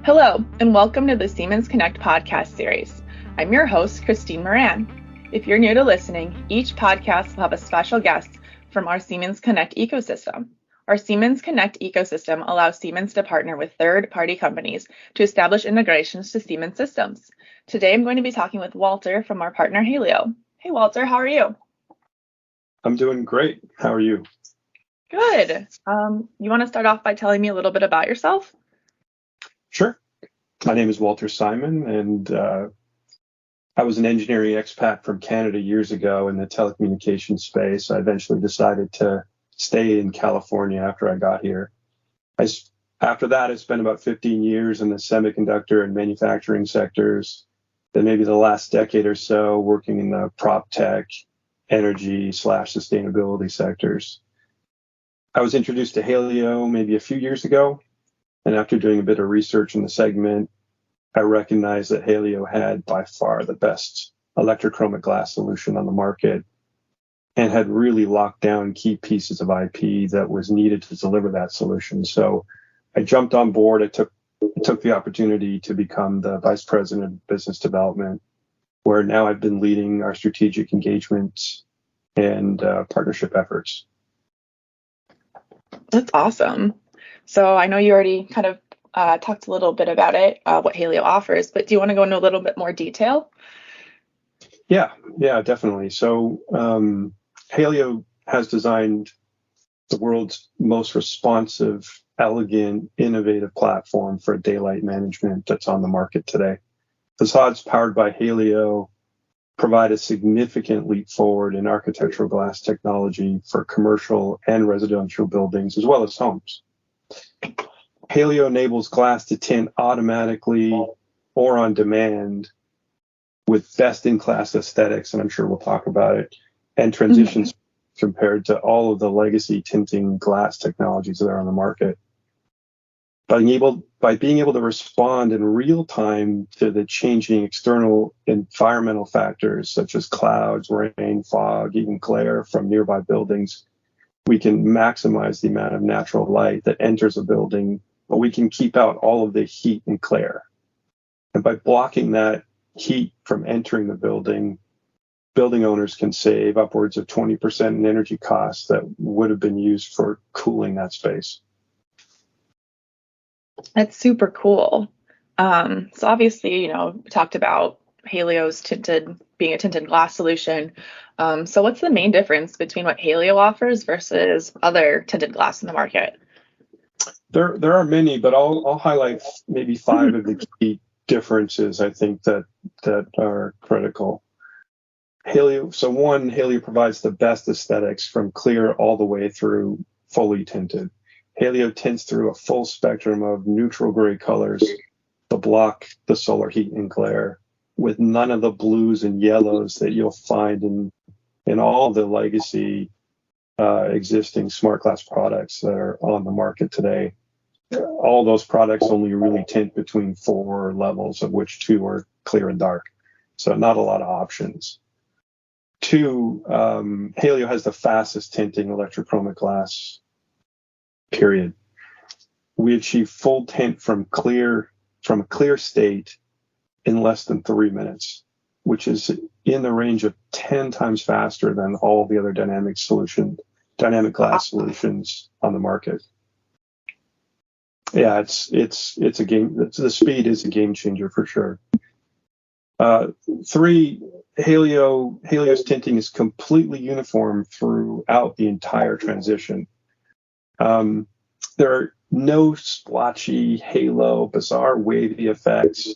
Hello, and welcome to the Siemens Connect podcast series. I'm your host, Christine Moran. If you're new to listening, each podcast will have a special guest from our Siemens Connect ecosystem. Our Siemens Connect ecosystem allows Siemens to partner with third-party companies to establish integrations to Siemens systems. Today, I'm going to be talking with Walter from our partner, Halio. Hey, Walter, how are you? I'm doing great. How are you? Good. You want to start off by telling me a little bit about yourself? Sure. My name is Walter Simon, and I was an engineering expat from Canada years ago in the telecommunications space. I eventually decided to stay in California after I got here. After that, I spent about 15 years in the semiconductor and manufacturing sectors. Then maybe the last decade or so working in the prop tech, energy/sustainability sectors. I was introduced to Halio maybe a few years ago. And after doing a bit of research in the segment, I recognized that Halio had by far the best electrochromic glass solution on the market and had really locked down key pieces of IP that was needed to deliver that solution. So I jumped on board. I took the opportunity to become the vice president of business development, where now I've been leading our strategic engagements and partnership efforts. That's awesome. So I know you already kind of talked a little bit about it, what Halio offers, but do you want to go into a little bit more detail? Yeah, definitely. So Halio has designed the world's most responsive, elegant, innovative platform for daylight management that's on the market today. Facades powered by Halio provide a significant leap forward in architectural glass technology for commercial and residential buildings, as well as homes. Halio enables glass to tint automatically or on demand with best-in-class aesthetics, and I'm sure we'll talk about it, and transitions compared to all of the legacy tinting glass technologies that are on the market. By being able to respond in real time to the changing external environmental factors such as clouds, rain, fog, even glare from nearby buildings, we can maximize the amount of natural light that enters a building, but we can keep out all of the heat and glare. And by blocking that heat from entering the building owners can save upwards of 20% in energy costs that would have been used for cooling that space. That's super cool. So obviously, we talked about Halio's being a tinted glass solution. So what's the main difference between what Halio offers versus other tinted glass in the market? There are many, but I'll highlight maybe 5 of the key differences I think that are critical. Halio provides the best aesthetics from clear all the way through fully tinted. Halio tints through a full spectrum of neutral gray colors to block the solar heat and glare, with none of the blues and yellows that you'll find in all the legacy existing smart glass products that are on the market today. All those products only really tint between 4 levels, of which 2 are clear and dark. So not a lot of options. 2, Halio has the fastest tinting electrochromic glass, period. We achieve full tint from a clear state in less than 3 minutes, which is in the range of 10 times faster than all the other dynamic glass solutions on the market. Yeah, it's a game. The speed is a game changer for sure. 3, Halio's tinting is completely uniform throughout the entire transition. There are no splotchy, halo, bizarre wavy effects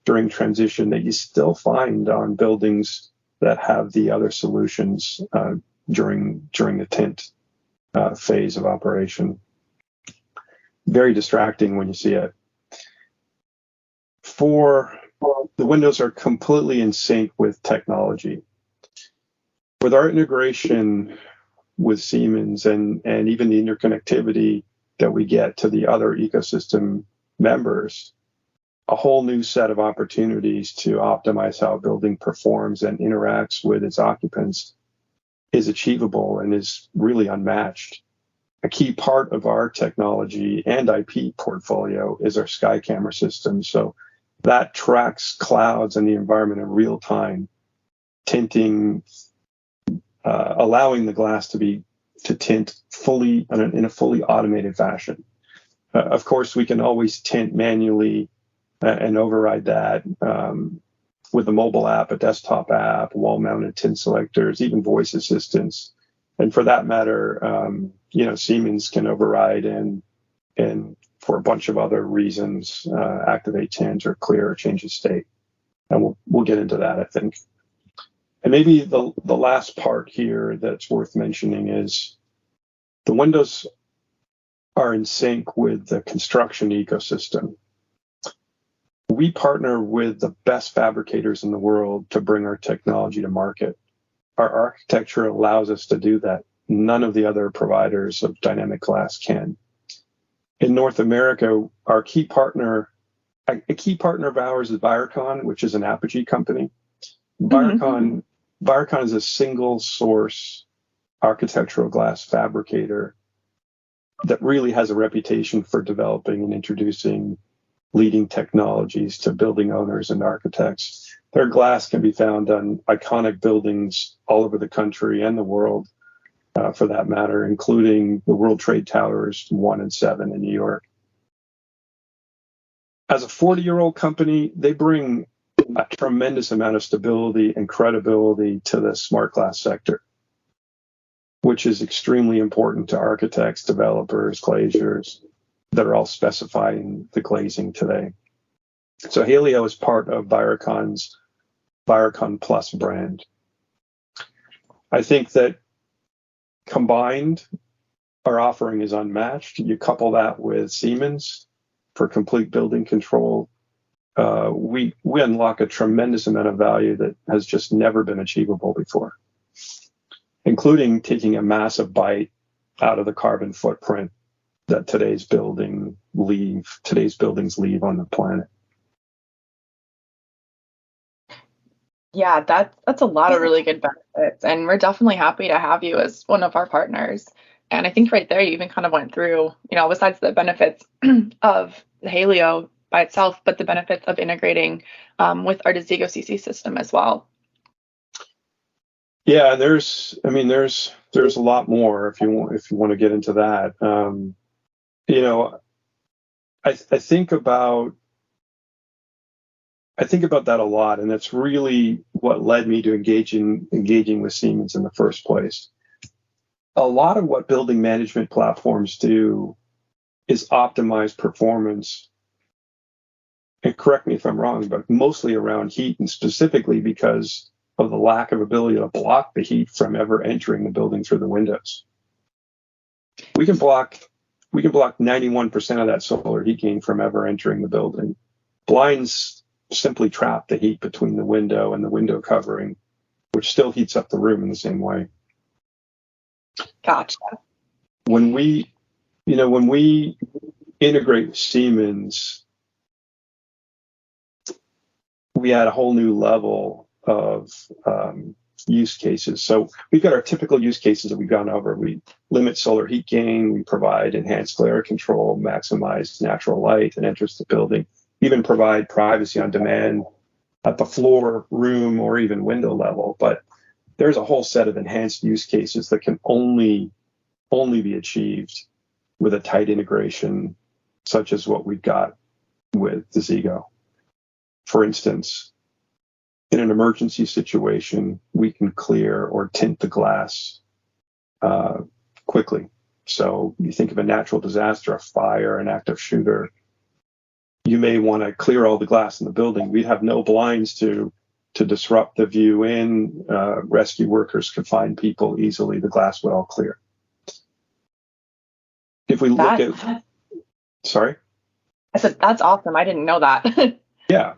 during transition that you still find on buildings that have the other solutions during the tint phase of operation. Very distracting when you see it. 4, the windows are completely in sync with technology. With our integration with Siemens and even the interconnectivity that we get to the other ecosystem members, a whole new set of opportunities to optimize how a building performs and interacts with its occupants is achievable and is really unmatched. a key part of our technology and IP portfolio is our sky camera system. So that tracks clouds and the environment in real time, tinting, allowing the glass to tint fully in a fully automated fashion. Of course, we can always tint manually and override that with a mobile app, a desktop app, wall-mounted tint selectors, even voice assistants. And for that matter, Siemens can override and for a bunch of other reasons, activate tint or clear or change the state. And we'll get into that, I think. And maybe the last part here that's worth mentioning is the windows are in sync with the construction ecosystem. We partner with the best fabricators in the world to bring our technology to market. Our architecture allows us to do that. None of the other providers of dynamic glass can. In North America, a key partner of ours is Viracon, which is an Apogee company. Viracon is a single source architectural glass fabricator that really has a reputation for developing and introducing leading technologies to building owners and architects. Their glass can be found on iconic buildings all over the country and the world, for that matter, including the World Trade Towers 1 and 7 in New York. As a 40-year-old company, they bring a tremendous amount of stability and credibility to the smart glass sector, which is extremely important to architects, developers, glaziers that are all specifying the glazing today. So Halio is part of Viracon's Viracon Plus brand. I think that combined, our offering is unmatched. You couple that with Siemens for complete building control, we unlock a tremendous amount of value that has just never been achievable before, including taking a massive bite out of the carbon footprint that today's buildings leave on the planet. Yeah, that's a lot of really good benefits, and we're definitely happy to have you as one of our partners. And I think right there you even kind of went through, besides the benefits of the Halio by itself, but the benefits of integrating with our Desigo CC system as well. Yeah, there's a lot more if you want to get into that. I think about that a lot, and that's really what led me to engaging with Siemens in the first place. A lot of what building management platforms do is optimize performance, and correct me if I'm wrong, but mostly around heat, and specifically because of the lack of ability to block the heat from ever entering the building through the windows. We can block 91% of that solar heat gain from ever entering the building. Blinds simply trap the heat between the window and the window covering, which still heats up the room in the same way. Gotcha. When we integrate with Siemens, we add a whole new level of use cases. So we've got our typical use cases that we've gone over. We limit solar heat gain, we provide enhanced glare control, maximize natural light that enters the building, even provide privacy on demand at the floor, room, or even window level. But there's a whole set of enhanced use cases that can only be achieved with a tight integration, such as what we've got with Desigo. For instance, in an emergency situation, we can clear or tint the glass quickly. So you think of a natural disaster, a fire, an active shooter. You may want to clear all the glass in the building. We'd have no blinds to disrupt the view in. Rescue workers could find people easily. The glass would all clear. If we look at... Sorry? I said, that's awesome. I didn't know that. Yeah.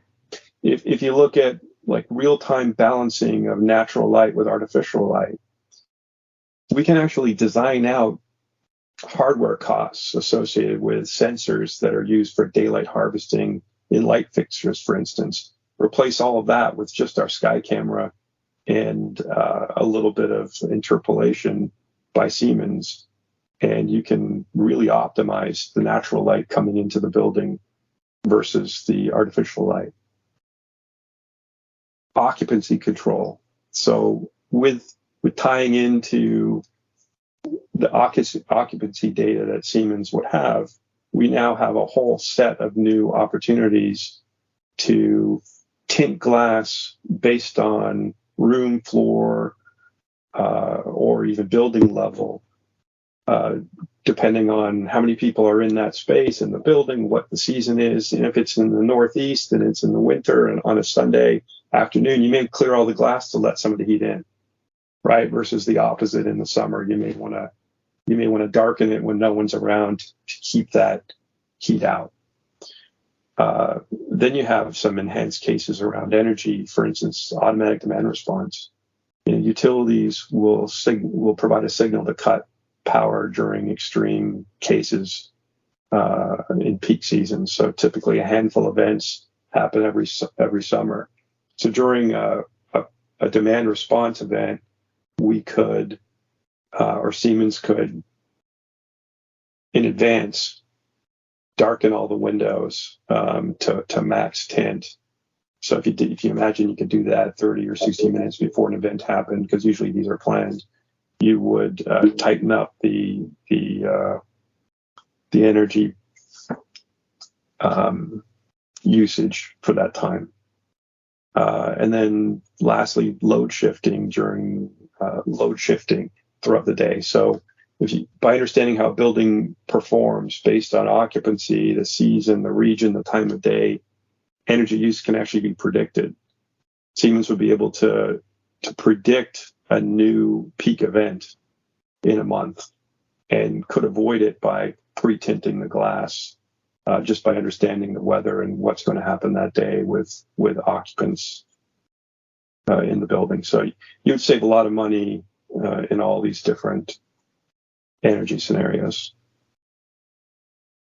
If you look at like real-time balancing of natural light with artificial light, we can actually design out hardware costs associated with sensors that are used for daylight harvesting in light fixtures, for instance. Replace all of that with just our sky camera and a little bit of interpolation by Siemens, and you can really optimize the natural light coming into the building versus the artificial light. Occupancy control. So with tying into the occupancy data that Siemens would have, we now have a whole set of new opportunities to tint glass based on room, floor, or even building level, depending on how many people are in that space in the building, what the season is. And if it's in the Northeast and it's in the winter and on a Sunday afternoon, you may clear all the glass to let some of the heat in, right? Versus the opposite in the summer. You may want to darken it when no one's around to keep that heat out. Then you have some enhanced cases around energy, for instance, automatic demand response. Utilities will provide a signal to cut power during extreme cases in peak season. So typically a handful of events happen every summer. So during a demand response event, we could, or Siemens could, in advance, darken all the windows to max tint. So if you imagine you could do that 30 or 60 minutes before an event happened, because usually these are planned, you would tighten up the energy usage for that time. And then lastly, load shifting throughout the day. So by understanding how a building performs based on occupancy, the season, the region, the time of day, energy use can actually be predicted. Siemens would be able to predict a new peak event in a month and could avoid it by pre-tinting the glass, just by understanding the weather and what's going to happen that day with occupants in the building. So you would save a lot of money in all these different energy scenarios.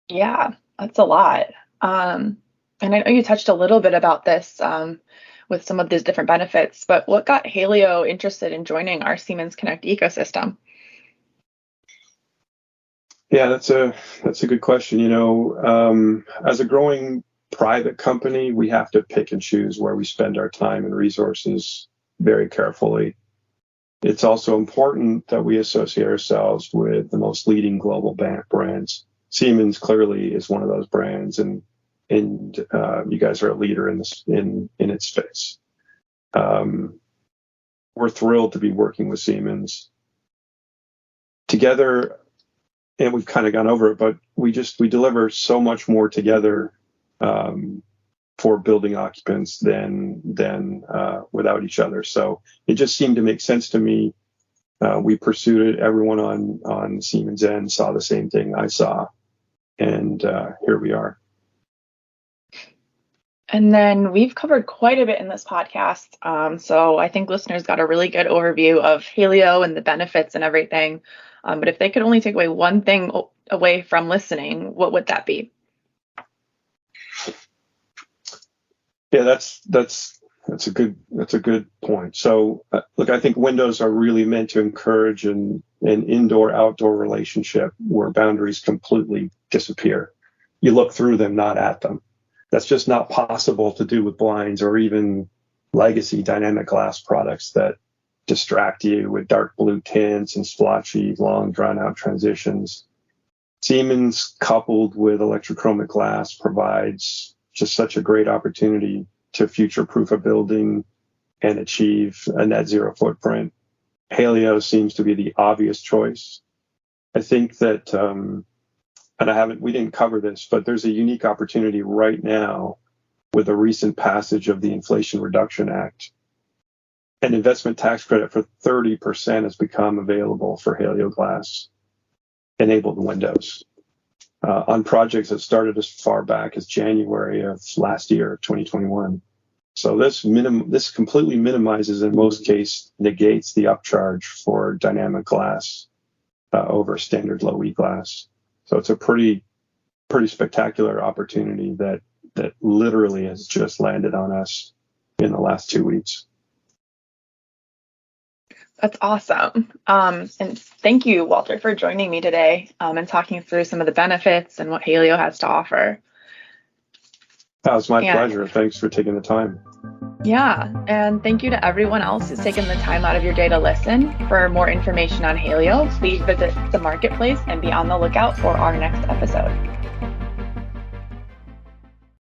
Yeah, that's a lot. And I know you touched a little bit about this with some of these different benefits, but what got Halio interested in joining our Siemens Connect ecosystem? Yeah, that's a good question. As a growing private company, we have to pick and choose where we spend our time and resources very carefully. It's also important that we associate ourselves with the most leading global brands. Siemens clearly is one of those brands, and you guys are a leader in its space. We're thrilled to be working with Siemens together, and we've kind of gone over it, but we deliver so much more together for building occupants than without each other. So it just seemed to make sense to me. We pursued it. Everyone on Siemens end saw the same thing I saw, and here we are. And then we've covered quite a bit in this podcast. So I think listeners got a really good overview of Halio and the benefits and everything. But if they could only take away one thing away from listening, what would that be? Yeah, that's a good point. So look, I think windows are really meant to encourage an indoor-outdoor relationship where boundaries completely disappear. You look through them, not at them. That's just not possible to do with blinds or even legacy dynamic glass products that distract you with dark blue tints and splotchy, long, drawn-out transitions. Siemens, coupled with electrochromic glass, provides just such a great opportunity to future-proof a building and achieve a net zero footprint. Halio seems to be the obvious choice. I think that, we didn't cover this, but there's a unique opportunity right now with the recent passage of the Inflation Reduction Act. An investment tax credit for 30% has become available for Halio glass enabled windows on projects that started as far back as January of last year, 2021. So this completely minimizes, in most cases, negates the upcharge for dynamic glass over standard low E glass. So it's a pretty spectacular opportunity that literally has just landed on us in the last 2 weeks. That's awesome. And thank you, Walter, for joining me today and talking through some of the benefits and what Halio has to offer. That was my pleasure. Thanks for taking the time. Yeah, and thank you to everyone else who's taken the time out of your day to listen. For more information on Halio, please visit the marketplace and be on the lookout for our next episode.